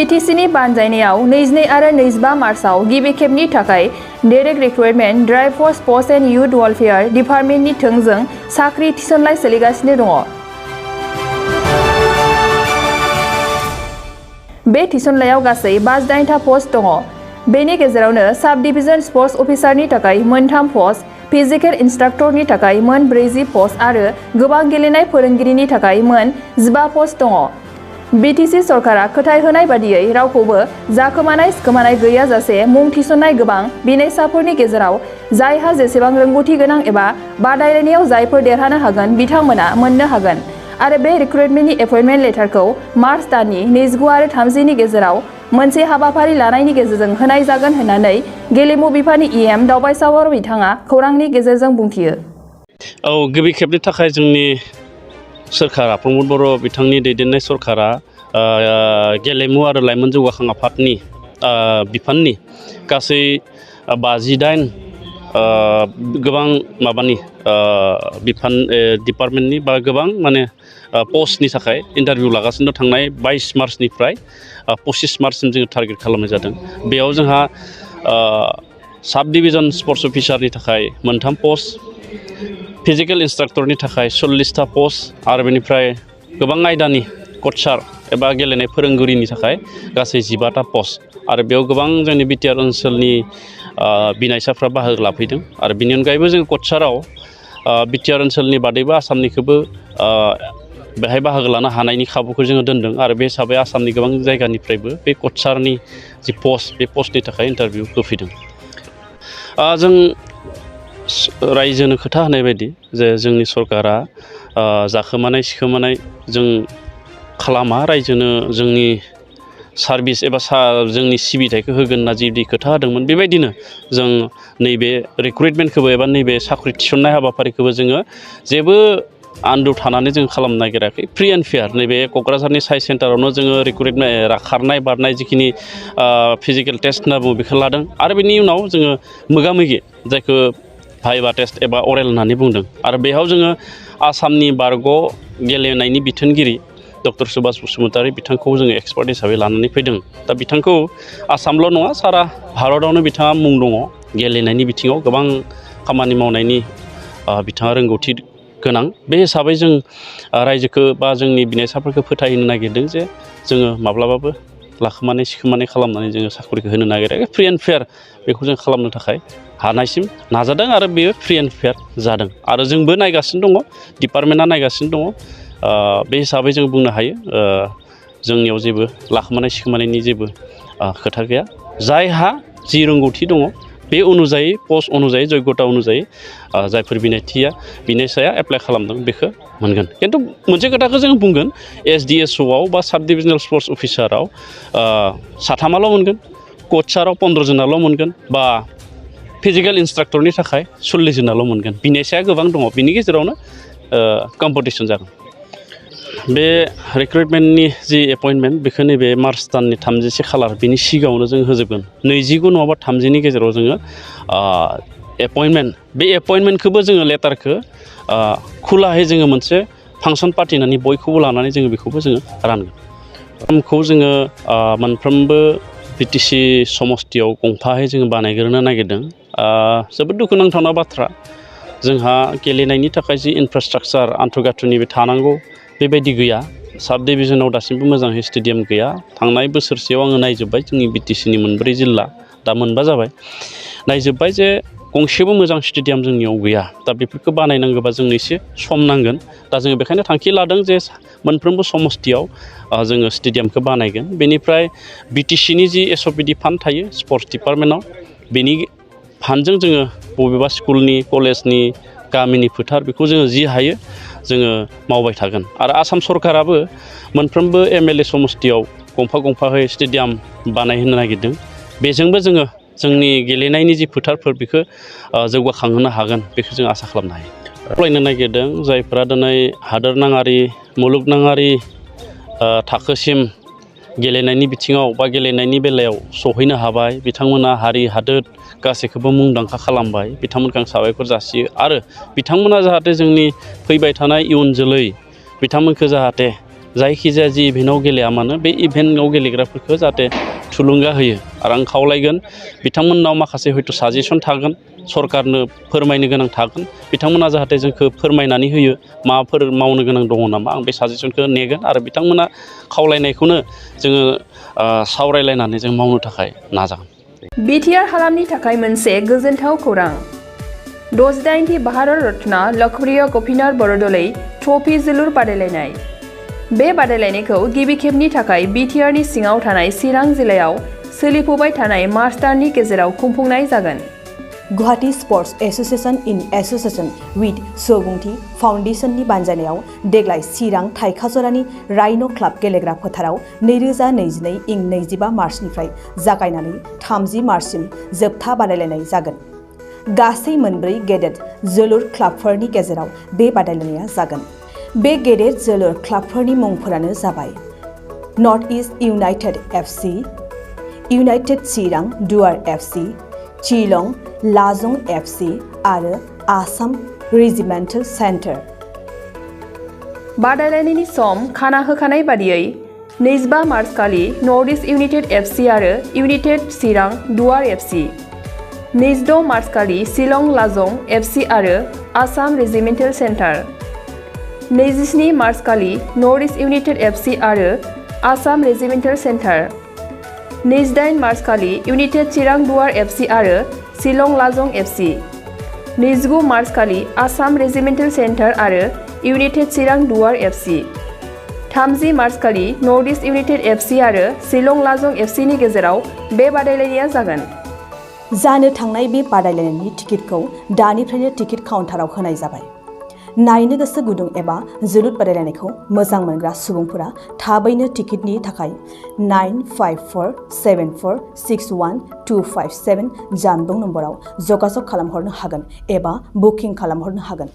BTCनि बानजायनायाव 22 आरो 25 मार्चआव गिबि खेबनि थाखाय direct recruitment drive for sports and youth welfare डिपार्टमेन्टनि थोंजों साख्रि थिसननाय सोलिगासिनो दङ। बे थिसननायाव गासै 58 पस्ट दङ। बेनि गेजेरावनो साब डिभिजन स्पर्ट्स अफिसारनि थाखाय 3 पस्ट, फिजिकेल इन्सट्राक्टरनि थाखाय 40 पस्ट आरो गोबां गेलेनाय फोरोंगिरिनि थाखाय 15 पस्ट दङ। BTC सरकारा खोथाय होनाय बादियै रावखौबो जाखोमानाय सिखोमानाय गैयाजासे मुं थिसननाय गोबां बिनायसाफोरनि गेजेराव जायहा जेसेबां रोंगौथि गोनां एबा बादायलायनायाव जायफोर देरहानो हागोन बिथांमोना मोननो हागोन आरो बे रिक्रुटमेन्टनि एपइन्टमेन्ट लेटारखौ मार्च दाननि 29 आरो 30 नि गेजेराव मोनसे हाबाफारि लानायनि गेजेरजों होनाय जागोन होननानै गेलेमु बिफाननि EM दावबायसावर बिथाङा खौरांनि गेजेरजों बुंथियो। गिबि खेबनि थाखाय जोंनि सोरखारा प्रमद बर' बिथांनि दैदेननाय सरकारा गेलेमु आरो लाइमोन जौगाखां आफादनि बिफाननि गासै 58 गोबां माबानि बिफान डिपार्टमेन्टनि बा गोबां माने पस्टनि थाखाय इन्टारभिउ लागासिनो थांनाय 22 मार्चनिफ्राय 25 मार्चसिम जोङो टारगेट खालामनाय जादों। बेयाव जोंहा साब डिभिजन स्पर्ट्स अफिसारनि थाखाय 3 पस्ट, फिजिकेल इन्सट्राक्टरनि थाखाय 40 पस्ट आरो बेनिफ्राय गोबां आयदानि कचार एबा गेलेनाय फोरोंगिरिनि थाखाय गासै 15 पस्ट आरो बेयाव गोबां जोंनि बिटिआर ओनसोलनि बिनायसाफ्रा बाहागो लाफैदों आरो बेनि अनगायैबो जों कचाराव बिटिआर ओनसोलनि बादैबो आसामनिखौबो बेहाय बाहागो लानो हानायनि खाबुखौ जोङो दोनदों आरो बे हिसाबै आसामनि गोबां जायगानिफ्रायबो बे कचारनि जि पस्ट बे पस्टनि थाखाय इन्टारभिउ होफैदों। जों रायजोनो खोथा होनाय बायदि जे जोंनि सरकारा जाखोमानाय सिखोमानाय जों खालामा, रायजोनो जोंनि सार्भिस एबा जोंनि सिबिथायखौ होगोन होनना जिदि खोथा होदोंमोन बेबायदिनो जों नैबे रिक्रुटमेन्टखौबो एबा नैबे साख्रि थिसननाय हाबाफारिखौबो जोङो जेबो आन्दो थानानै जों खालामनो नागिराखै। फ्रि एन्ड फेयार नैबे क'क्राझारनि साइ सेन्टारावनो जोङो रिक्रुटमेन्ट खारनाय बारनाय जिखिनि फिजिकेल टेस्ट होनना बुङो बेखौ लादों आरो बेनि उनाव जोङो मोगामोगि जायखौ भाइभा टेस्ट एबा अरेल होननानै बुंदों आरो बेयाव जोङो आसामनि बारग' गेलेनायनि बिथोनगिरि डक्टर सुभाष बसुमतारी बिथांखौ जोङो एक्सपार्ट हिसाबै लानानै फैदों। दा बिथांखौ आसामल' नङा सारा भारतआवनो बिथाङा मुं दङ। गेलेनायनि बिथिङाव गोबां खामानि मावनायनि बिथाङा रोंगौथि गोनां। बे हिसाबै जों रायजोखौ बा जोंनि बिनायसाफोरखौ फोथायहोनो नागिरदों जे जोङो माब्लाबाबो लाखोमानाय सिखोमानाय खालामनानै जोङो साख्रिखौ होनो नागिराखै। फ्रि एन्ड फेयार बेखौ जों खालामनो थाखाय हानायसिम नाजादों आरो बेयो फ्रि एन्ड फेयार जादों आरो जोंबो नायगासिनो दङ, डिपार्टमेन्टआ नायगासिनो दङ। बे हिसाबै जों बुंनो हायो जोंनियाव जेबो लाखोमानाय सिखोमानायनि जेबो खोथा गैया। जायहा जि रोंगौथि दङ बे अनुजायै पस्ट अनुजायै जग्यता अनुजायै जायफोर बिनायसाया एप्लाइ खालामदों बेखौ मोनगोन। खिन्थु मोनसे खोथाखौ जों बुंगोन SDSOआव बा साब डिभिजनेल स्पर्ट्स अफिसाराव 3 मोनगोन, कचाराव 15 जनाल' मोनगोन बा फिजिकेल इन्सट्राक्टरनि थाखाय 40 जनाल' मोनगोन। बिनायसाया गोबां दङ, बिनि गेजेरावनो कम्पिटिसन जागोन। बे रिक्रुटमेन्टनि जि एपइन्टमेन्ट बेखौ नैबे मार्च दाननि 31 खालार बिनि सिगाङावनो जों होजोबगोन। 29 नङाबा 30 नि गेजेराव जोङो एपइन्टमेन्ट बे एपइन्टमेन्टखौबो जोङो लेटारखौ खुलाहै जोङो मोनसे फांसन पार्टिनानै बयखौबो लानानै जोङो बेखौबो जोङो रानगोन। फर्मखौ जोङो मोनफ्रोमबो BTC समस्तियाव गंफाहै जोङो बानायग्रोनो नागिरदों। जोबोद दुखुनांथावना बाथ्रा जोंहा गेलेनायनि थाखाय जि इनफ्रास्ट्राक्चार आन्थुगाथुनि बे थानांगौ बेबायदि गैया। साब डिभिजनाव दासिमबो मोजाङै स्टेडियाम गैया। थांनाय बोसोरसेयाव आङो नायजोब्बाय जोंनि BTCनि 4 जिल्ला दा 4 जाबाय, नायजोब्बाय जे गंसेबो मोजां स्टेडियाम जोंनियाव गैया। दा बेफोरखौ बानायनांगौबा जोंनो एसे सम नांगोन। दा जोङो बेखायनो थांखि लादों जे मोनफ्रोमबो समस्तियाव जोङो स्टेडियामखौ बानायगोन। बेनिफ्राय BTCनि जि SOPD फान्ड थायो स्पर्ट्स डिपार्टमेन्टआव बेनि फान्डजों जोङो बबेबा स्कुलनि कलेजनि गामिनि फोथार बेखौ जोङो जि हायो जोङो मावबाय थागोन आरो आसाम सरकाराबो मोनफ्रोमबो MLA समस्तियाव गंफाहै स्टेडियाम बानायहोनो नागिरदों। बेजोंबो जोङो जोंनि गेलेनायनि जि फोथारफोर बेखौ जौगाखांहोनो हागोन बेखौ जों आसा खालामनो हायो। फरायनो नागिरदों जायफ्रा दिनै हादोरनाङारि मुलुगनाङारि थाखोसिम गेलेनायनि बिथिङाव बा गेलेनायनि बेलायाव सहैनो हाबाय, बिथांमोना हारि हादोर गासैखौबो मुंदांखा खालामबाय, बिथांमोनखौ आं साबायखर जासियो आरो बिथांमोना जाहाथे जोंनि फैबाय थानाय इयुन जोलै बिथांमोनखौ जाहाथे जायखिजाया जि इभेन्टआव गेलेया मानो बे इभेन्टआव गेलेग्राफोरखौ जाहाथे थुलुंगा होयो आरो आं खावलायगोन बिथांमोननाव माखासे हयथ' साजेसन थागोन सरकारनो फोरमायनो गोनां थागोन बिथांमोना जाहाथे जोंखौ फोरमायनानै होयो माबाफोर मावनो गोनां दङ नामा आं बे साजेसनखौ नेगोन आरो बिथांमोना खावलायनायखौनो जोङो सावरायलायनानै जों मावनो थाखाय नाजागोन। बिटिआर हालामनि थाखाय मोनसे गोजोनथाव खौरां 68थि भारत रत्न लोकप्रिय गपिनाथ बरदलै ट्रफी जोलुर बादायलायनाय। बे बादायलायनायखौ गिबि खेबनि थाखाय बिटिआरनि सिङाव थानाय चिरां जिल्लायाव सोलिफुबाय थानाय मार्च दाननि गेजेराव खुंफुंनाय जागोन। Guwahati sports association in association with Subungthi फाउन्डेशननि बानजायनायाव देग्लाय चिरां थाइखाजरानि राइन' क्लाब गेलेग्रा फोथाराव 2022 इं 25 मार्चनिफ्राय जागायनानै 30 मार्चसिम जोबथा बादायलायनाय जागोन। गासै मोनब्रै गेदेर जोलुर क्लाबफोरनि गेजेराव बे बादायलायनाया जागोन। बे गेदेर जोलुर क्लाबफोरनि मुंफोरानो जाबाय north east united FC, united Chirang Duar FC, चिलं लाजं FC आरो आसाम रेजिमेन्टेल सेन्टार। बादायलायनायनि सम खाना होखानाय बादियै 25 मार्च खालि नर्थ इस्ट इउनाइटेड एफसि आरो United Chirang Duar FC, 26 March खालि शिलं लाजं एफसि आरो आसाम रेजिमेन्टेल सेन्टार, 27 मार्च खालि नर्थ इस्ट इउनाइटेड एफसि आरो आसाम रेजिमेन्टेल सेन्टार, 28 मार्च खालि इउनाइटेड चिरां दुवार एफसि आरो शिलं लाजं एफसि, 29 मार्च खालि आसाम रेजिमेन्टेल सेन्टार आरो United Chirang Duar FC, 30 March खालि नर्थ इस्ट इउनाइटेड एफसि आरो शिलं लाजं एफसिनि गेजेराव बे बादायलायनाया जागोन। जानो थांनाय बे बादायलायनायनि टिकेटखौ दानिफ्रायनो टिकेट काउन्टाराव होनाय जाबाय। नायनो गोसो गुदुं एबा जोलुर बादायलायनायखौ मोजां मोनग्रा सुबुंफोरा थाबैनो टिकेटनि थाखाय 9547461257 जानबुं नम्बराव जगाजग खालामहरनो हागोन एबा बुकिं खालामहरनो हागोन।